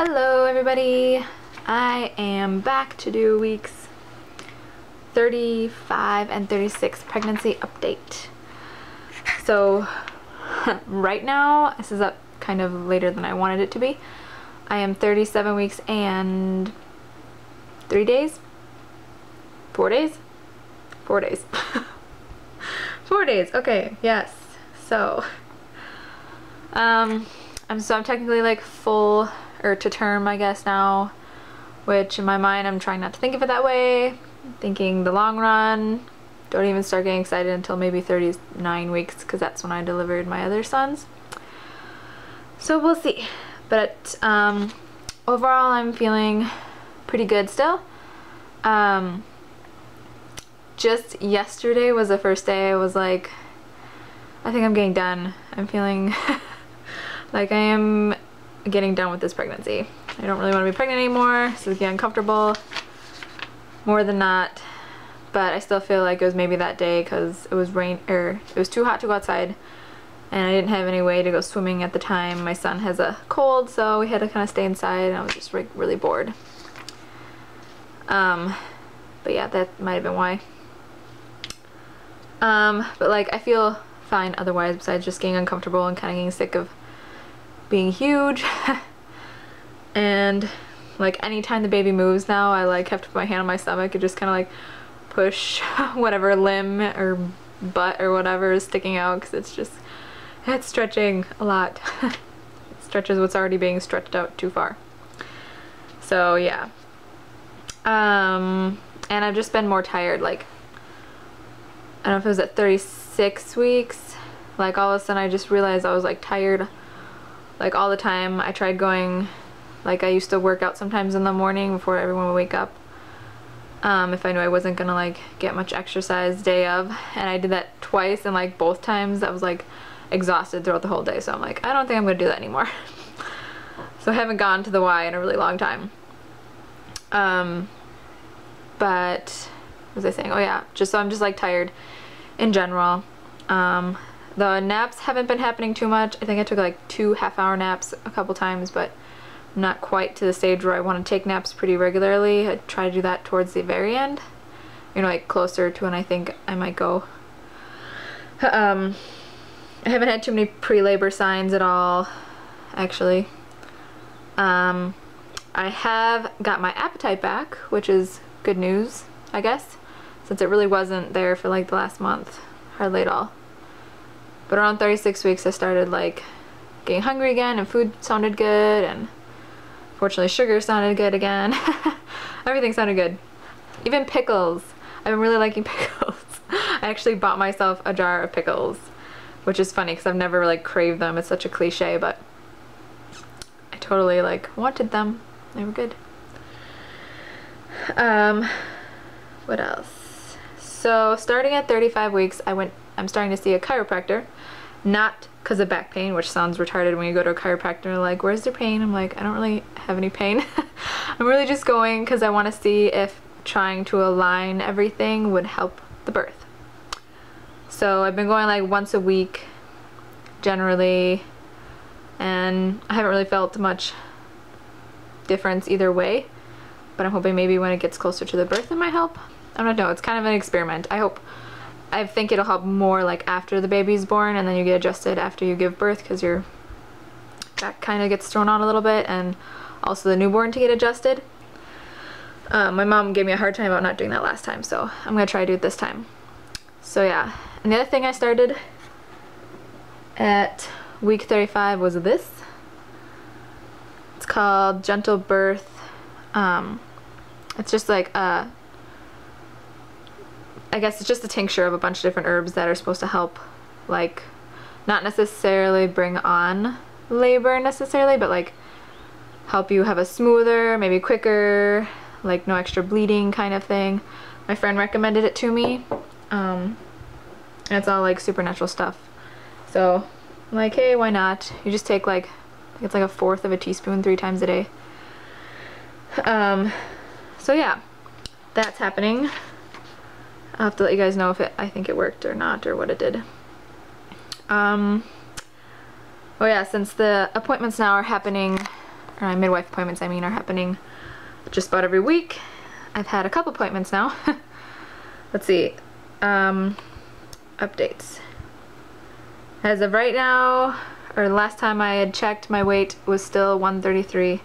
Hello everybody! I am back to do weeks 35 and 36 pregnancy update. So right now, this is up kind of later than I wanted it to be. I am 37 weeks and 3 days? 4 days? 4 days. 4 days, okay, yes. So, I'm technically like full, or to term I guess now, which in my mind I'm trying not to think of it that way. I'm thinking the long run. Don't even start getting excited until maybe 39 weeks because that's when I delivered my other sons. So we'll see. But overall I'm feeling pretty good still. Just yesterday was the first day I was like, I think I'm getting done. I'm feeling like I am getting done with this pregnancy. I don't really want to be pregnant anymore, so it's getting uncomfortable more than not. But I still feel like it was maybe that day because it was it was too hot to go outside and I didn't have any way to go swimming at the time. My son has a cold, so we had to kind of stay inside and I was just really bored. But yeah, that might have been why. But like I feel fine otherwise, besides just getting uncomfortable and kind of getting sick of being huge. And like anytime the baby moves now, I like have to put my hand on my stomach and just kind of like push whatever limb or butt or whatever is sticking out, because it's stretching a lot. It stretches what's already being stretched out too far. So yeah. And I've just been more tired. Like, I don't know if it was at 36 weeks, like all of a sudden I just realized I was like tired like all the time. I tried going, like I used to work out sometimes in the morning before everyone would wake up, if I knew I wasn't gonna like get much exercise day of, and I did that twice, and like both times I was like exhausted throughout the whole day, so I'm like, I don't think I'm gonna do that anymore. So I haven't gone to the Y in a really long time. But what was I saying? Oh yeah, so I'm just like tired in general. The naps haven't been happening too much. I think I took like 2 half-hour naps a couple times, but not quite to the stage where I want to take naps pretty regularly. I try to do that towards the very end, you know, like closer to when I think I might go. I haven't had too many pre-labor signs at all, actually. I have got my appetite back, which is good news, I guess, since it really wasn't there for like the last month, hardly at all. But around 36 weeks I started like getting hungry again, and food sounded good, and fortunately sugar sounded good again. Everything sounded good. Even pickles. I've been really liking pickles. I actually bought myself a jar of pickles, which is funny because I've never like craved them. It's such a cliche, but I totally like wanted them. They were good. What else? So starting at 35 weeks, I'm starting to see a chiropractor, not because of back pain, which sounds retarded when you go to a chiropractor, like, where's the pain? I'm like, I don't really have any pain. I'm really just going because I want to see if trying to align everything would help the birth. So I've been going like once a week generally, and I haven't really felt much difference either way, but I'm hoping maybe when it gets closer to the birth it might help. I don't know, it's kind of an experiment. I think it'll help more like after the baby's born, and then you get adjusted after you give birth, because your back kind of gets thrown on a little bit, and also the newborn to get adjusted. My mom gave me a hard time about not doing that last time, so I'm gonna try to do it this time. So yeah, and the other thing I started at week 35 was this. It's called Gentle Birth. It's just like I guess it's just a tincture of a bunch of different herbs that are supposed to help, like, not necessarily bring on labor necessarily, but like help you have a smoother, maybe quicker, like no extra bleeding kind of thing. My friend recommended it to me, and it's all like supernatural stuff. So I'm like, hey, why not? You just take like, I think it's like 1/4 of a teaspoon 3 times a day. So yeah, that's happening. I'll have to let you guys know if I think it worked or not, or what it did. Oh yeah, since the appointments now are happening or my midwife appointments I mean, are happening just about every week. I've had a couple appointments now. Let's see, updates. As of right now, or last time I had checked, my weight was still 133,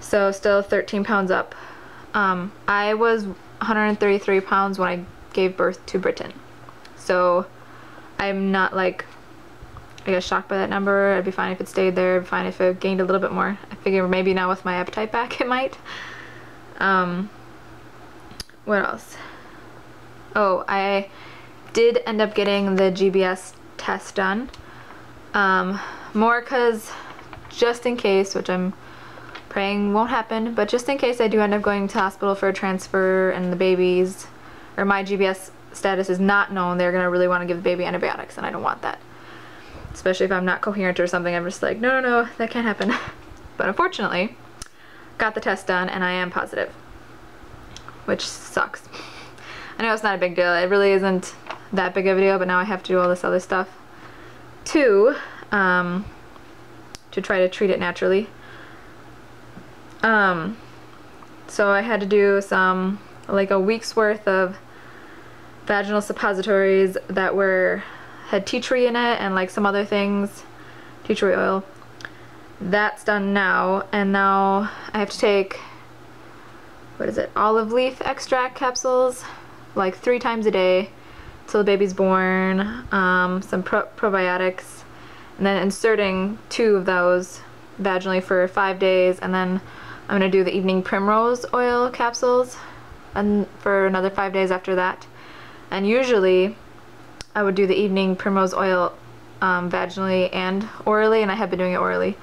so still 13 pounds up. I was 133 pounds when I gave birth to Britton, so I'm not like, I guess, shocked by that number. I'd be fine if it stayed there. I'd be fine if it gained a little bit more. I figure maybe now with my appetite back it might. What else? Oh, I did end up getting the GBS test done. More because just in case, which I'm praying won't happen, but just in case I do end up going to hospital for a transfer and the baby's, or my GBS status is not known, they're gonna really want to give the baby antibiotics, and I don't want that. Especially if I'm not coherent or something, I'm just like, no, no, no, that can't happen. But unfortunately, got the test done and I am positive, which sucks. I know it's not a big deal, it really isn't that big of a deal, but now I have to do all this other stuff to try to treat it naturally. So I had to do some, like a week's worth of vaginal suppositories that had tea tree in it and like some other things, tea tree oil. That's done now, and now I have to take, what is it, olive leaf extract capsules like 3 times a day till the baby's born, some probiotics, and then inserting 2 of those vaginally for 5 days, and then I'm gonna do the evening primrose oil capsules and for another 5 days after that. And usually I would do the evening primrose oil vaginally and orally, and I have been doing it orally.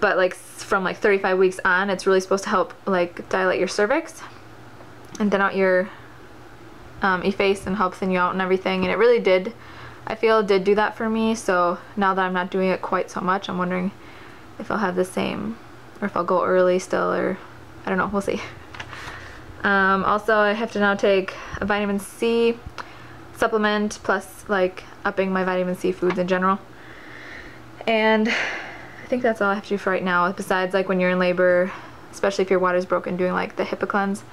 But like from like 35 weeks on, it's really supposed to help like dilate your cervix and thin out your efface and help thin you out and everything. And it really did, I feel it did do that for me. So now that I'm not doing it quite so much, I'm wondering if I'll have the same, or if I'll go early still, or I don't know, we'll see. Also, I have to now take a vitamin C supplement, plus like upping my vitamin C foods in general. And I think that's all I have to do for right now, besides like when you're in labor, especially if your water's broken, doing like the HIPAA cleanse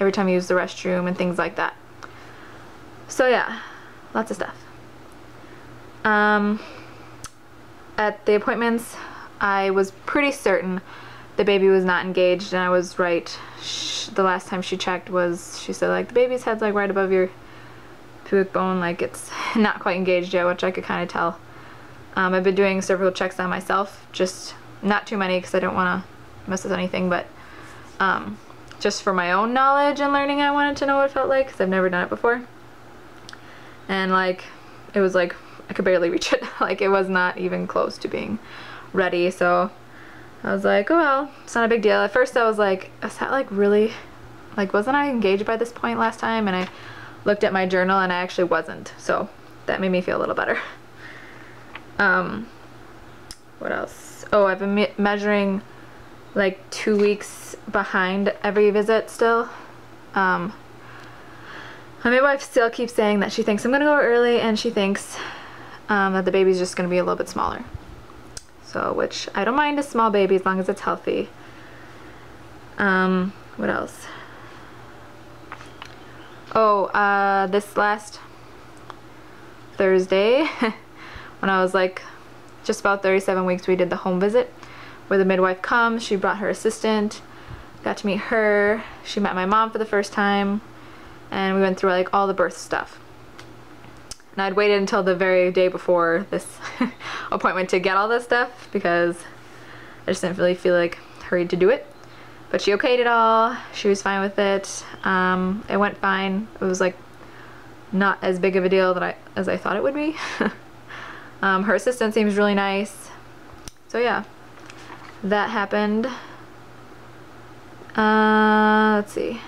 every time you use the restroom and things like that. So yeah, lots of stuff. At the appointments, I was pretty certain the baby was not engaged, and I was right. The last time she checked she said like the baby's head's like right above your pubic bone, like it's not quite engaged yet, which I could kind of tell. I've been doing cervical checks on myself, just not too many because I don't want to mess with anything, but just for my own knowledge and learning, I wanted to know what it felt like because I've never done it before. And like it was like I could barely reach it. Like it was not even close to being ready, so I was like, oh well, it's not a big deal. At first I was like, is that like really, like wasn't I engaged by this point last time? And I looked at my journal and I actually wasn't, so that made me feel a little better. What else? Oh, I've been measuring like 2 weeks behind every visit still. My midwife still keeps saying that she thinks I'm gonna go early, and she thinks that the baby's just gonna be a little bit smaller. So, which I don't mind a small baby as long as it's healthy. What else? Oh, this last Thursday, when I was like just about 37 weeks, we did the home visit where the midwife comes. She brought her assistant, got to meet her. She met my mom for the first time, and we went through like all the birth stuff. And I'd waited until the very day before this appointment to get all this stuff because I just didn't really feel like hurried to do it. But she okayed it all. She was fine with it. It went fine. It was like not as big of a deal as I thought it would be. Her assistant seems really nice. So yeah, that happened. Let's see.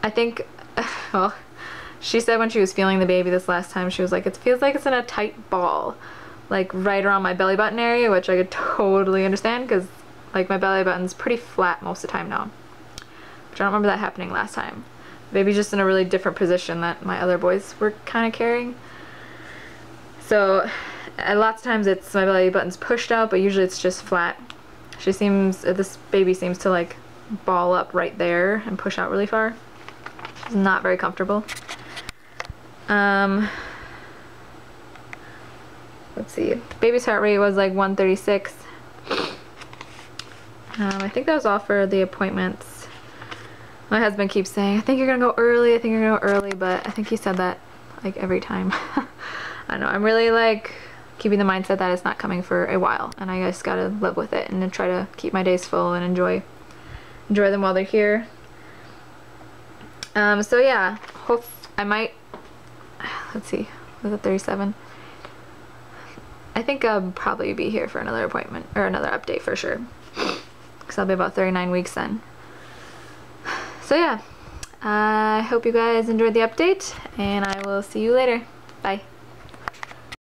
I think, well, she said when she was feeling the baby this last time, she was like, it feels like it's in a tight ball, like right around my belly button area, which I could totally understand because like my belly button's pretty flat most of the time now. But I don't remember that happening last time. The baby's just in a really different position that my other boys were kind of carrying. So Lots of times it's my belly button's pushed out, but usually it's just flat. This baby seems to like ball up right there and push out really far. It's not very comfortable. Let's see, baby's heart rate was like 136. I think that was all for the appointments. My husband keeps saying, I think you're gonna go early, I think you're gonna go early, but I think he said that like every time. I know, I'm really like keeping the mindset that it's not coming for a while, and I just gotta live with it and then try to keep my days full and enjoy them while they're here. So yeah, I might, let's see, was it 37? I think I'll probably be here for another appointment, or another update for sure, because I'll be about 39 weeks then. So yeah, I hope you guys enjoyed the update, and I will see you later. Bye.